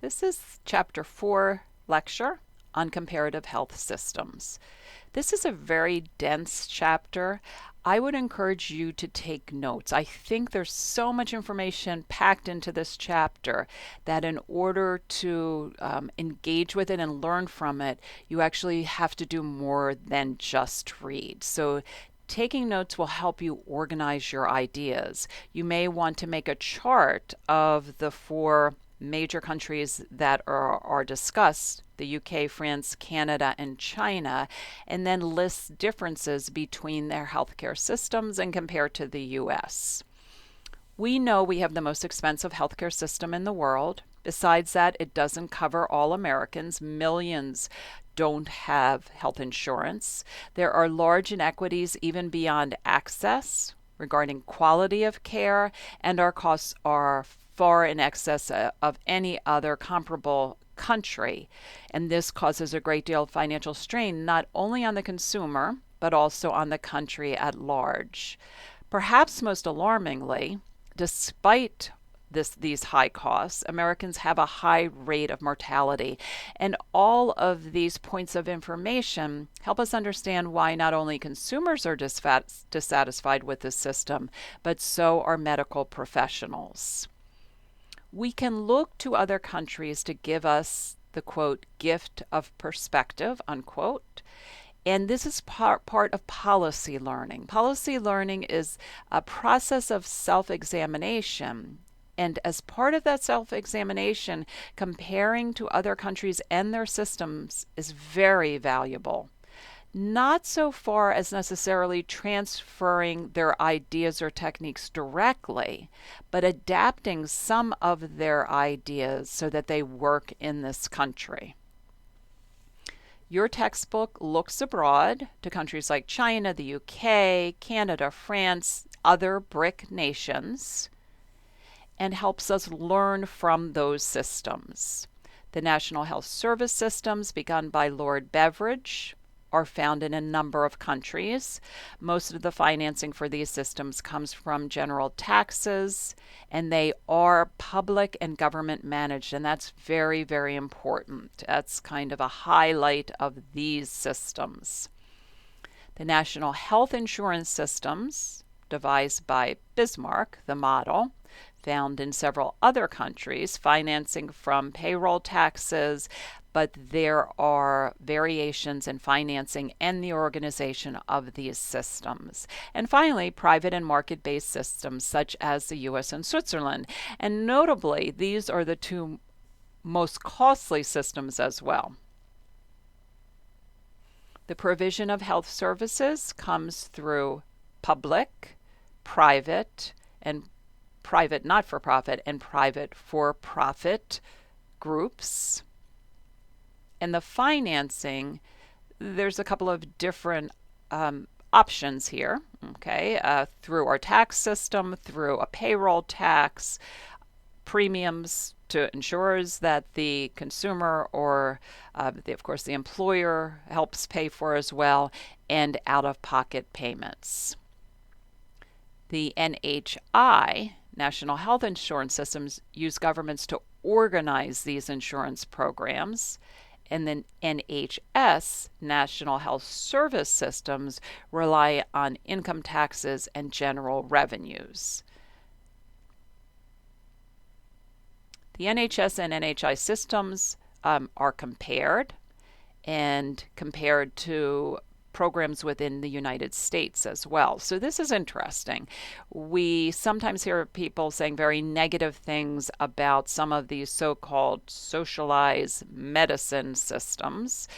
This is Chapter 4 lecture on comparative health systems. This is a very dense chapter. I would encourage you to take notes. I think there's so much information packed into this chapter that in order to engage with it and learn from it, you actually have to do more than just read. So taking notes will help you organize your ideas. You may want to make a chart of the four major countries that are discussed, the UK, France, Canada, and China, and then list differences between their healthcare systems and compare to the US. We know we have the most expensive healthcare system in the world. Besides that, it doesn't cover all Americans. Millions don't have health insurance. There are large inequities even beyond access regarding quality of care, and our costs are far in excess of any other comparable country. And this causes a great deal of financial strain, not only on the consumer, but also on the country at large. Perhaps most alarmingly, despite these high costs, Americans have a high rate of mortality. And all of these points of information help us understand why not only consumers are dissatisfied with the system, but so are medical professionals. We can look to other countries to give us the, quote, gift of perspective, unquote. And this is part of policy learning. Policy learning is a process of self-examination. And as part of that self-examination, comparing to other countries and their systems is very valuable. Not so far as necessarily transferring their ideas or techniques directly, but adapting some of their ideas so that they work in this country. Your textbook looks abroad to countries like China, the UK, Canada, France, other BRIC nations, and helps us learn from those systems. The National Health Service systems, begun by Lord Beveridge, are found in a number of countries. Most of the financing for these systems comes from general taxes, and they are public and government managed, and that's very, very important. That's kind of a highlight of these systems. The National Health Insurance Systems, devised by Bismarck, the model, found in several other countries, financing from payroll taxes, but there are variations in financing and the organization of these systems. And finally, private and market-based systems such as the US and Switzerland. And notably, these are the two most costly systems as well. The provision of health services comes through public, private, and private not-for-profit and private for-profit groups. And the financing, there's a couple of different options here, okay, through our tax system, through a payroll tax, premiums to insurers that the consumer or, of course, the employer helps pay for as well, and out-of-pocket payments. The NHI, National Health Insurance Systems, use governments to organize these insurance programs. And then NHS, National Health Service Systems, rely on income taxes and general revenues. The NHS and NHI systems are compared to programs within the United States as well. So this is interesting. We sometimes hear people saying very negative things about some of these so-called socialized medicine systems,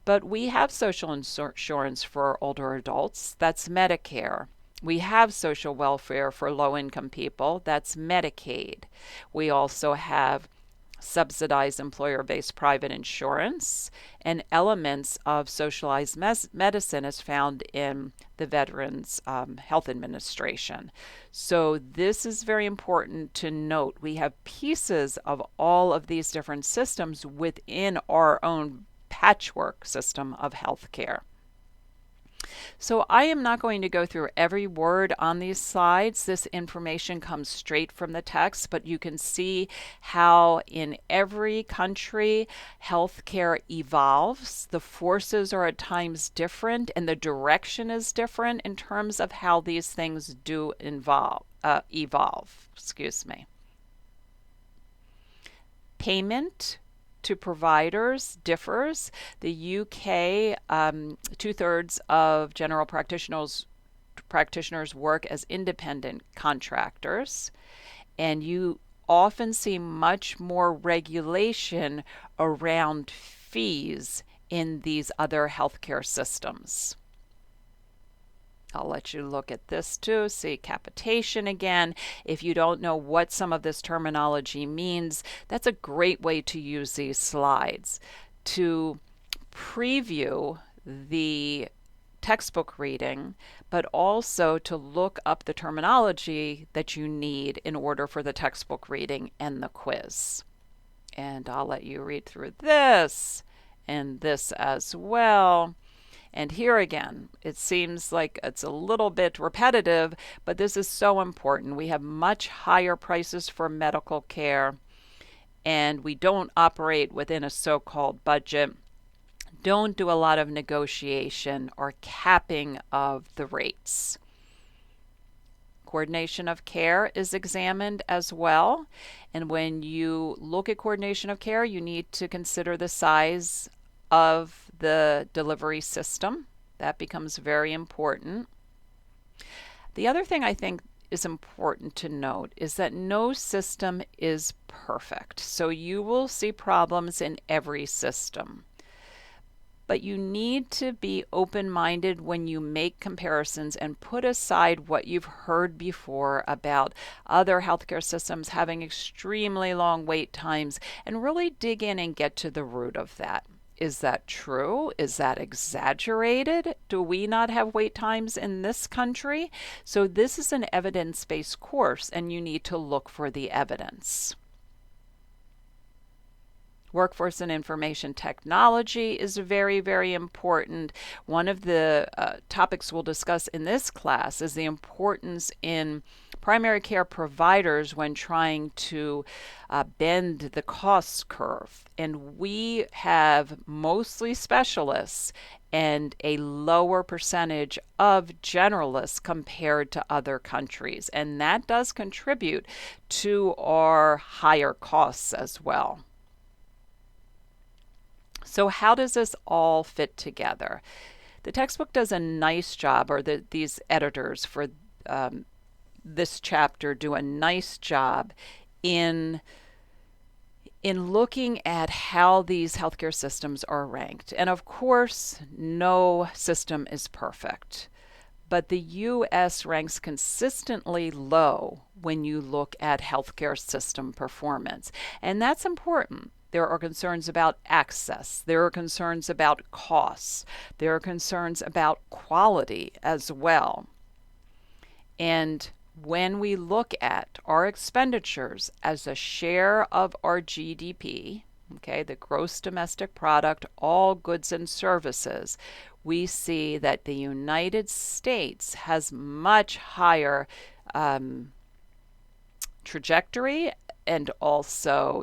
but we have social insurance for older adults. That's Medicare. We have social welfare for low-income people. That's Medicaid. We also have subsidized employer-based private insurance, and elements of socialized medicine is found in the Veterans Health Administration. So this is very important to note. We have pieces of all of these different systems within our own patchwork system of healthcare. So I am not going to go through every word on these slides. This information comes straight from the text, but you can see how in every country healthcare evolves. The forces are at times different and the direction is different in terms of how these things do evolve. Excuse me. Payment to providers differs. The UK, 2/3 of general practitioners work as independent contractors, and you often see much more regulation around fees in these other healthcare systems. I'll let you look at this too. See capitation again. If you don't know what some of this terminology means, that's a great way to use these slides to preview the textbook reading, but also to look up the terminology that you need in order for the textbook reading and the quiz. And I'll let you read through this and this as well. And here again, it seems like it's a little bit repetitive, but this is so important. We have much higher prices for medical care, and we don't operate within a so-called budget. Don't do a lot of negotiation or capping of the rates. Coordination of care is examined as well. And when you look at coordination of care, you need to consider the size of the delivery system. That becomes very important. The other thing I think is important to note is that no system is perfect. So you will see problems in every system. But you need to be open-minded when you make comparisons and put aside what you've heard before about other healthcare systems having extremely long wait times and really dig in and get to the root of that. Is that true? Is that exaggerated? Do we not have wait times in this country? So this is an evidence-based course and you need to look for the evidence. Workforce and information technology is very, very important. One of the topics we'll discuss in this class is the importance in primary care providers when trying to bend the cost curve. And we have mostly specialists and a lower percentage of generalists compared to other countries. And that does contribute to our higher costs as well. So how does this all fit together? The textbook does a nice job, or these editors for this chapter do a nice job in looking at how these healthcare systems are ranked. And of course, no system is perfect. But the U.S. ranks consistently low when you look at healthcare system performance. And that's important. There are concerns about access. There are concerns about costs. There are concerns about quality as well. And when we look at our expenditures as a share of our GDP, okay, the gross domestic product, all goods and services, we see that the United States has much higher trajectory and also,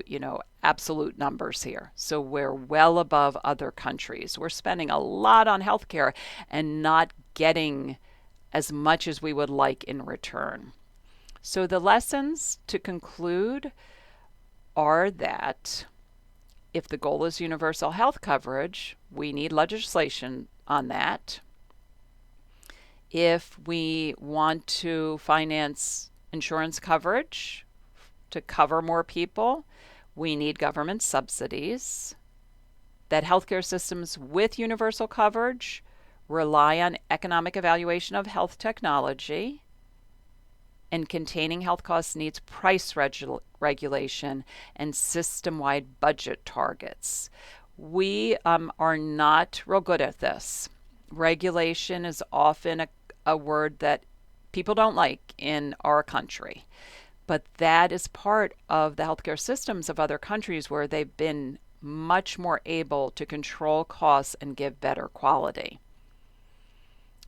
absolute numbers here. So we're well above other countries. We're spending a lot on healthcare and not getting as much as we would like in return. So the lessons to conclude are that if the goal is universal health coverage, we need legislation on that. If we want to finance insurance coverage to cover more people, we need government subsidies. That healthcare systems with universal coverage rely on economic evaluation of health technology, and containing health costs needs price regulation and system-wide budget targets. We are not real good at this. Regulation is often a word that people don't like in our country, but that is part of the healthcare systems of other countries where they've been much more able to control costs and give better quality.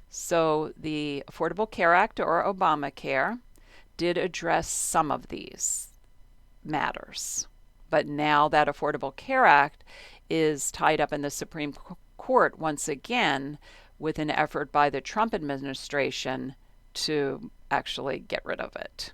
So the Affordable Care Act, or Obamacare, did address some of these matters. But now that Affordable Care Act is tied up in the Supreme Court once again with an effort by the Trump administration to actually get rid of it.